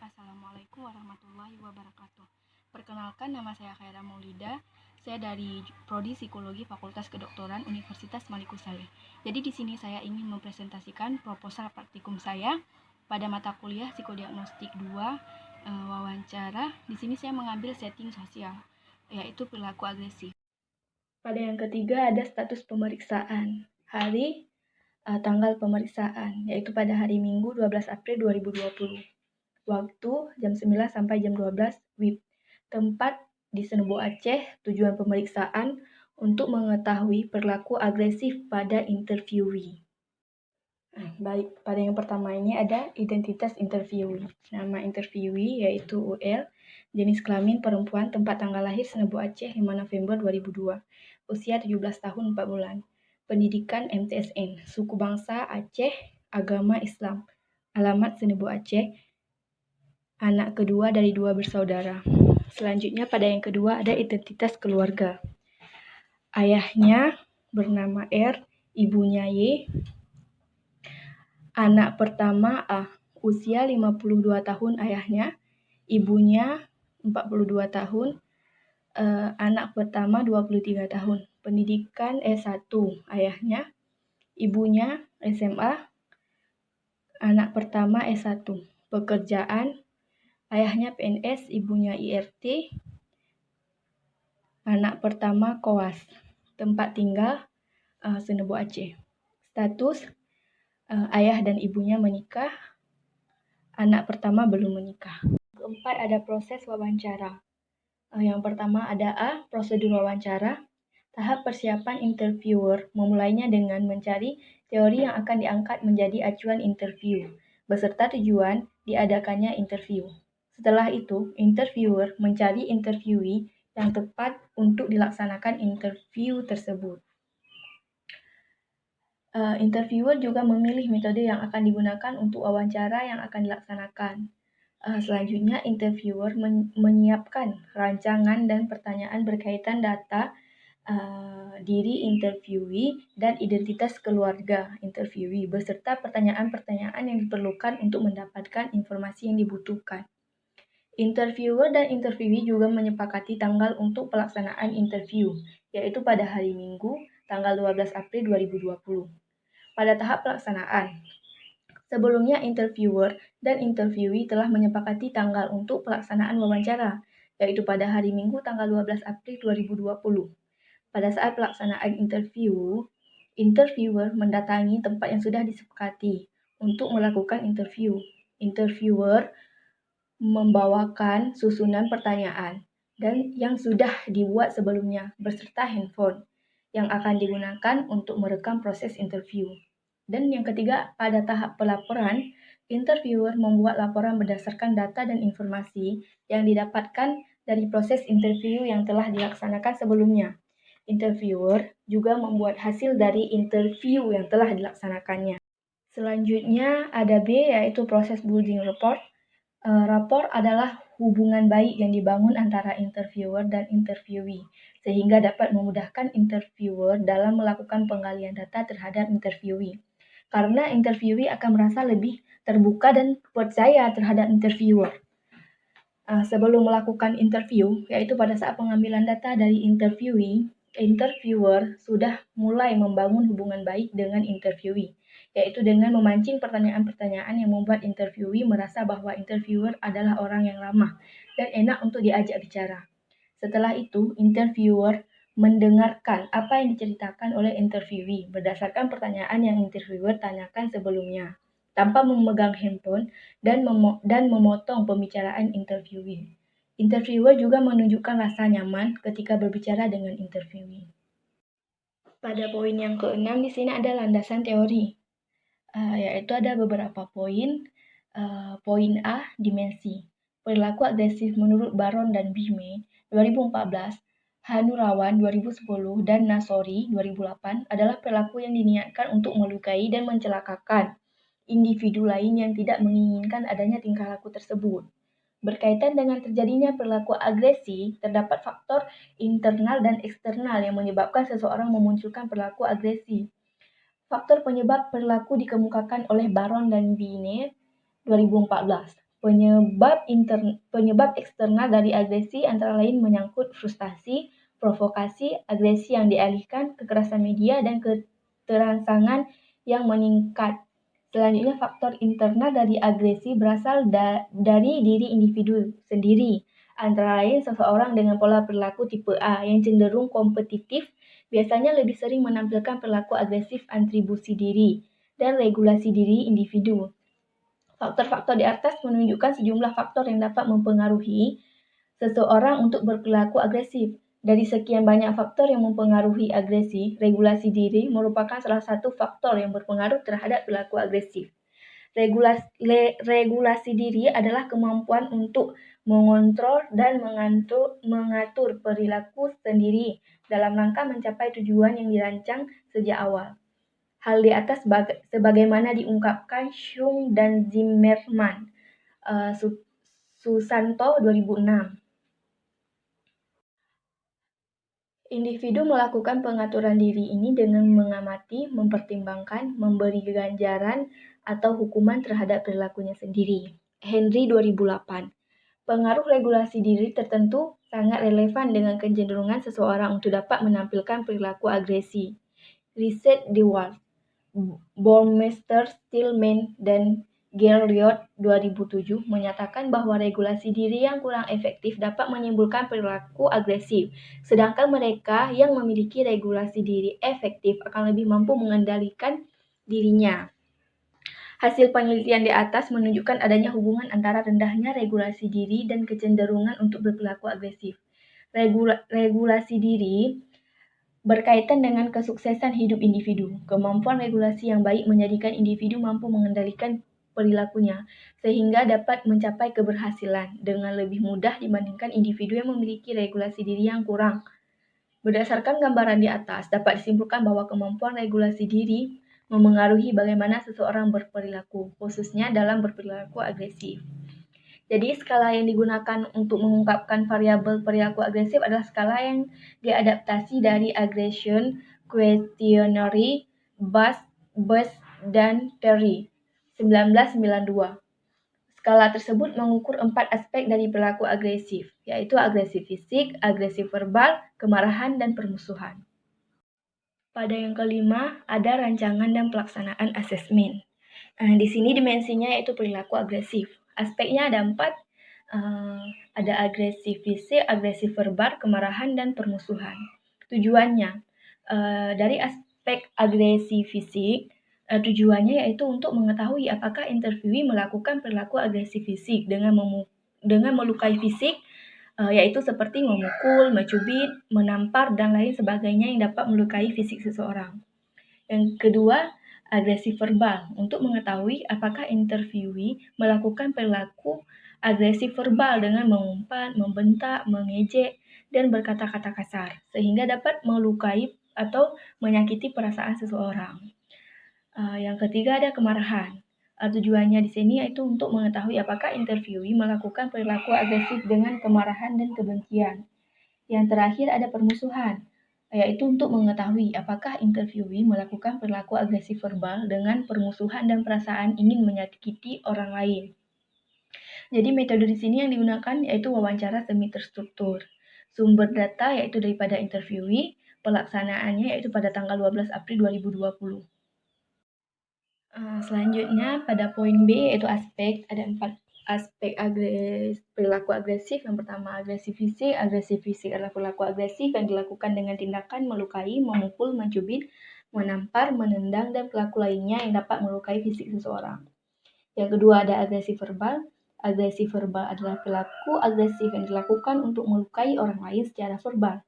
Assalamualaikum warahmatullahi wabarakatuh. Perkenalkan, nama saya Khaira Maulida. Saya dari Prodi Psikologi Fakultas Kedokteran Universitas Maliku Saleh. Jadi di sini saya ingin mempresentasikan proposal praktikum saya pada mata kuliah Psikodiagnostik 2 wawancara. Di sini saya mengambil setting sosial, yaitu perilaku agresif. Pada yang ketiga ada status pemeriksaan. Tanggal pemeriksaan, yaitu pada hari Minggu 12 April 2020. Waktu jam 9 sampai jam 12 WIB. Tempat di Senebu Aceh. Tujuan pemeriksaan untuk mengetahui perilaku agresif pada interviewee. Baik, pada yang pertama ini ada identitas interviewee. Nama interviewee yaitu UL, jenis kelamin perempuan, tempat tanggal lahir Senebu Aceh 5 November 2002, usia 17 tahun 4 bulan, pendidikan MTSN, suku bangsa Aceh, agama Islam, alamat Senebu Aceh, anak kedua dari 2 bersaudara. Selanjutnya pada yang kedua ada identitas keluarga. Ayahnya bernama R, ibunya Y. Anak pertama A, usia 52 tahun ayahnya, ibunya 42 tahun, anak pertama 23 tahun. Pendidikan S1 ayahnya, ibunya SMA, anak pertama S1. Pekerjaan ayahnya PNS, ibunya IRT, anak pertama koas. Tempat tinggal Senebu Aceh. Status ayah dan ibunya menikah, anak pertama belum menikah. Keempat ada proses wawancara. Yang pertama ada A, prosedur wawancara. Tahap persiapan interviewer memulainya dengan mencari teori yang akan diangkat menjadi acuan interview, beserta tujuan diadakannya interview. Setelah itu, interviewer mencari interviewee yang tepat untuk dilaksanakan interview tersebut. Interviewer juga memilih metode yang akan digunakan untuk wawancara yang akan dilaksanakan. Selanjutnya, interviewer menyiapkan rancangan dan pertanyaan berkaitan data diri interviewee dan identitas keluarga interviewee, beserta pertanyaan-pertanyaan yang diperlukan untuk mendapatkan informasi yang dibutuhkan. Interviewer dan interviewee juga menyepakati tanggal untuk pelaksanaan interview, yaitu pada hari Minggu, tanggal 12 April 2020. Pada tahap pelaksanaan, sebelumnya interviewer dan interviewee telah menyepakati tanggal untuk pelaksanaan wawancara, yaitu pada hari Minggu, tanggal 12 April 2020. Pada saat pelaksanaan interview, interviewer mendatangi tempat yang sudah disepakati untuk melakukan interview. Interviewer membawakan susunan pertanyaan dan yang sudah dibuat sebelumnya beserta handphone yang akan digunakan untuk merekam proses interview. Dan yang ketiga, pada tahap pelaporan, interviewer membuat laporan berdasarkan data dan informasi yang didapatkan dari proses interview yang telah dilaksanakan sebelumnya. Interviewer juga membuat hasil dari interview yang telah dilaksanakannya. Selanjutnya ada B, yaitu proses building report. Rapor adalah hubungan baik yang dibangun antara interviewer dan interviewee, sehingga dapat memudahkan interviewer dalam melakukan penggalian data terhadap interviewee. Karena interviewee akan merasa lebih terbuka dan percaya terhadap interviewer. Sebelum melakukan interview, yaitu pada saat pengambilan data dari interviewee, interviewer sudah mulai membangun hubungan baik dengan interviewee, yaitu dengan memancing pertanyaan-pertanyaan yang membuat interviewee merasa bahwa interviewer adalah orang yang ramah dan enak untuk diajak bicara. Setelah itu, interviewer mendengarkan apa yang diceritakan oleh interviewee berdasarkan pertanyaan yang interviewer tanyakan sebelumnya, tanpa memegang handphone dan memotong pembicaraan interviewee. Interviewer juga menunjukkan rasa nyaman ketika berbicara dengan interviewee. Pada poin yang keenam di sini ada landasan teori, yaitu ada beberapa poin. Poin A, dimensi. Perilaku agresif menurut Baron dan Bihme 2014, Hanurawan 2010, dan Nasori 2008 adalah perilaku yang diniatkan untuk melukai dan mencelakakan individu lain yang tidak menginginkan adanya tingkah laku tersebut. Berkaitan dengan terjadinya perilaku agresi, terdapat faktor internal dan eksternal yang menyebabkan seseorang memunculkan perilaku agresi. Faktor penyebab perilaku dikemukakan oleh Baron dan Bihme 2014. Penyebab eksternal dari agresi antara lain menyangkut frustasi, provokasi, agresi yang dialihkan, kekerasan media, dan keterangsangan yang meningkat. Selanjutnya, faktor internal dari agresi berasal dari diri individu sendiri. Antara lain, seseorang dengan pola perilaku tipe A yang cenderung kompetitif biasanya lebih sering menampilkan perilaku agresif atribusi diri dan regulasi diri individu. Faktor-faktor di atas menunjukkan sejumlah faktor yang dapat mempengaruhi seseorang untuk berperilaku agresif. Dari sekian banyak faktor yang mempengaruhi agresi, regulasi diri merupakan salah satu faktor yang berpengaruh terhadap perilaku agresif. Regulasi diri adalah kemampuan untuk mengontrol dan mengatur perilaku sendiri dalam rangka mencapai tujuan yang dirancang sejak awal. Hal di atas sebagaimana diungkapkan Schung dan Zimmerman, Susanto 2006. Individu melakukan pengaturan diri ini dengan mengamati, mempertimbangkan, memberi ganjaran atau hukuman terhadap perilakunya sendiri. Henry 2008. Pengaruh regulasi diri tertentu sangat relevan dengan kecenderungan seseorang untuk dapat menampilkan perilaku agresi. Riset DeWalt, Baumeister, Stillman, dan Gilliot 2007 menyatakan bahwa regulasi diri yang kurang efektif dapat menimbulkan perilaku agresif, sedangkan mereka yang memiliki regulasi diri efektif akan lebih mampu mengendalikan dirinya. Hasil penelitian di atas menunjukkan adanya hubungan antara rendahnya regulasi diri dan kecenderungan untuk berperilaku agresif. Regulasi diri berkaitan dengan kesuksesan hidup individu. Kemampuan regulasi yang baik menjadikan individu mampu mengendalikan perilakunya, sehingga dapat mencapai keberhasilan dengan lebih mudah dibandingkan individu yang memiliki regulasi diri yang kurang. Berdasarkan gambaran di atas, dapat disimpulkan bahwa kemampuan regulasi diri memengaruhi bagaimana seseorang berperilaku, khususnya dalam berperilaku agresif. Jadi skala yang digunakan untuk mengungkapkan variabel perilaku agresif adalah skala yang diadaptasi dari Aggression Questionnaire Buss dan Perry 1992. Skala tersebut mengukur 4 aspek dari perilaku agresif, yaitu agresi fisik, agresi verbal, kemarahan, dan permusuhan. Pada yang kelima, ada rancangan dan pelaksanaan asesmen. Di sini dimensinya yaitu perilaku agresif. Aspeknya ada 4, ada agresi fisik, agresi verbal, kemarahan, dan permusuhan. Tujuannya, dari aspek agresi fisik, tujuannya yaitu untuk mengetahui apakah interviewee melakukan perilaku agresi fisik dengan melukai fisik, yaitu seperti memukul, mencubit, menampar, dan lain sebagainya yang dapat melukai fisik seseorang. Yang kedua, agresi verbal, untuk mengetahui apakah interviewee melakukan perilaku agresi verbal dengan mengumpat, membentak, mengejek, dan berkata-kata kasar, sehingga dapat melukai atau menyakiti perasaan seseorang. Yang ketiga ada kemarahan. Tujuannya di sini yaitu untuk mengetahui apakah interviewee melakukan perilaku agresif dengan kemarahan dan kebencian. Yang terakhir ada permusuhan, yaitu untuk mengetahui apakah interviewee melakukan perilaku agresif verbal dengan permusuhan dan perasaan ingin menyakiti orang lain. Jadi metode di sini yang digunakan yaitu wawancara semi terstruktur. Sumber data yaitu daripada interviewee, pelaksanaannya yaitu pada tanggal 12 April 2020. Selanjutnya pada poin B yaitu aspek, ada 4 aspek perilaku agresif. Yang pertama agresi fisik. Agresi fisik adalah perilaku agresif yang dilakukan dengan tindakan melukai, memukul, mencubit, menampar, menendang, dan perilaku lainnya yang dapat melukai fisik seseorang. Yang kedua ada agresi verbal. Agresi verbal adalah perilaku agresif yang dilakukan untuk melukai orang lain secara verbal,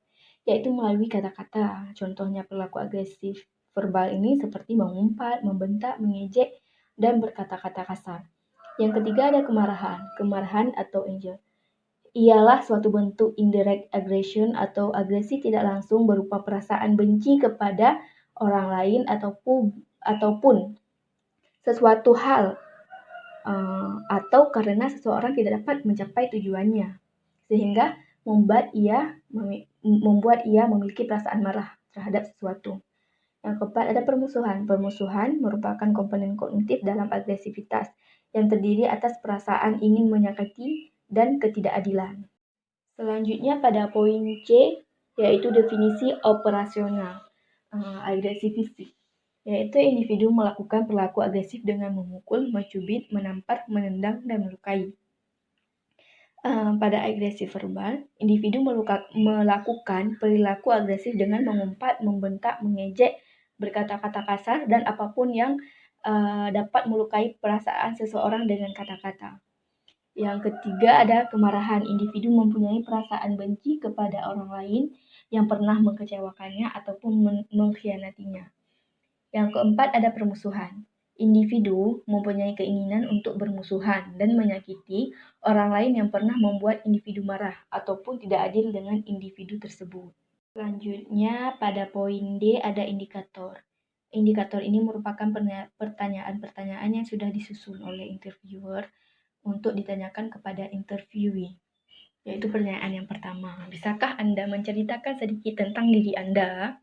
yaitu melalui kata-kata. Contohnya perilaku agresif verbal ini seperti mengumpat, membentak, mengejek, dan berkata-kata kasar. Yang ketiga ada kemarahan. Kemarahan atau anger ialah suatu bentuk indirect aggression atau agresi tidak langsung berupa perasaan benci kepada orang lain ataupun sesuatu hal atau karena seseorang tidak dapat mencapai tujuannya, sehingga membuat ia memiliki perasaan marah terhadap sesuatu. Yang keempat ada permusuhan. Permusuhan merupakan komponen kognitif dalam agresivitas yang terdiri atas perasaan ingin menyakiti dan ketidakadilan. Selanjutnya pada poin C, yaitu definisi operasional agresi fisik, yaitu individu melakukan perilaku agresif dengan memukul, mencubit, menampar, menendang, dan melukai. Pada agresi verbal, individu melakukan perilaku agresif dengan mengumpat, membentak, mengejek, berkata-kata kasar, dan apapun yang dapat melukai perasaan seseorang dengan kata-kata. Yang ketiga ada kemarahan. Individu mempunyai perasaan benci kepada orang lain yang pernah mengecewakannya ataupun mengkhianatinya. Yang keempat ada permusuhan. Individu mempunyai keinginan untuk bermusuhan dan menyakiti orang lain yang pernah membuat individu marah ataupun tidak adil dengan individu tersebut. Selanjutnya pada poin D ada indikator. Indikator ini merupakan pertanyaan-pertanyaan yang sudah disusun oleh interviewer untuk ditanyakan kepada interviewee, yaitu pertanyaan yang pertama, bisakah Anda menceritakan sedikit tentang diri Anda?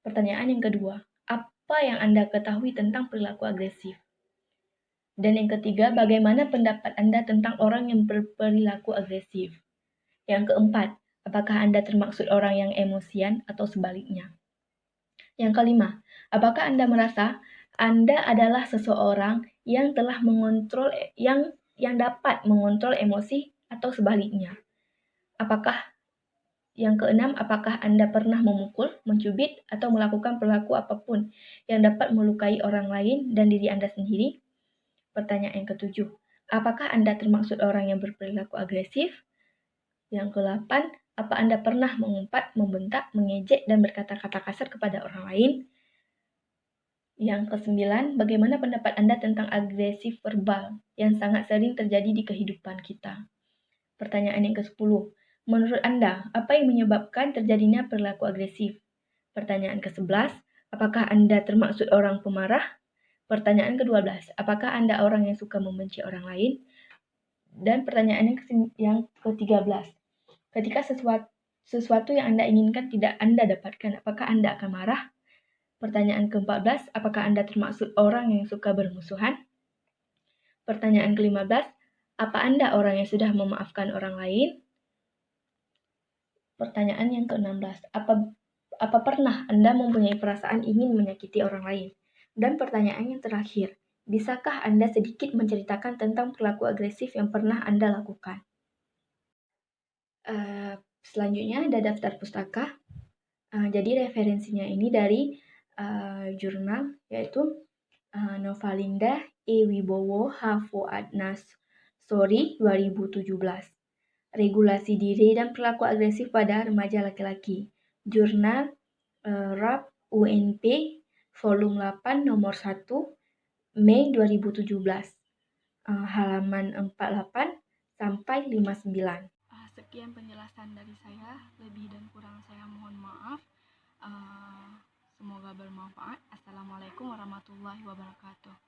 Pertanyaan yang kedua, apa yang Anda ketahui tentang perilaku agresif? Dan yang ketiga, bagaimana pendapat Anda tentang orang yang berperilaku agresif? Yang keempat, apakah Anda termaksud orang yang emosian atau sebaliknya? Yang kelima, apakah Anda merasa Anda adalah seseorang yang telah mengontrol yang dapat mengontrol emosi atau sebaliknya? Yang keenam, apakah Anda pernah memukul, mencubit, atau melakukan perilaku apapun yang dapat melukai orang lain dan diri Anda sendiri? Pertanyaan yang ketujuh, apakah Anda termaksud orang yang berperilaku agresif? Yang kedelapan, apa Anda pernah mengumpat, membentak, mengejek, dan berkata-kata kasar kepada orang lain? Yang kesembilan, bagaimana pendapat Anda tentang agresi verbal yang sangat sering terjadi di kehidupan kita? Pertanyaan yang ke-10, menurut Anda, apa yang menyebabkan terjadinya perilaku agresif? Pertanyaan ke-11, apakah Anda termaksud orang pemarah? Pertanyaan ke-12, apakah Anda orang yang suka membenci orang lain? Dan pertanyaan yang ke-13, ketika sesuatu yang Anda inginkan tidak Anda dapatkan, apakah Anda akan marah? Pertanyaan ke-14, apakah Anda termaksud orang yang suka bermusuhan? Pertanyaan ke-15, apa Anda orang yang sudah memaafkan orang lain? Pertanyaan yang ke-16, apa pernah Anda mempunyai perasaan ingin menyakiti orang lain? Dan pertanyaan yang terakhir, bisakah Anda sedikit menceritakan tentang perilaku agresif yang pernah Anda lakukan? Selanjutnya ada daftar pustaka. Jadi referensinya ini dari jurnal, yaitu Novalinda E. Wibowo H. Fuadnas Sori 2017. Regulasi diri dan perilaku agresif pada remaja laki-laki. Jurnal RAP UNP volume 8 nomor 1 Mei 2017. Halaman 48 sampai 59. Sekian penjelasan dari saya, lebih dan kurang saya mohon maaf. Semoga bermanfaat. Assalamualaikum warahmatullahi wabarakatuh.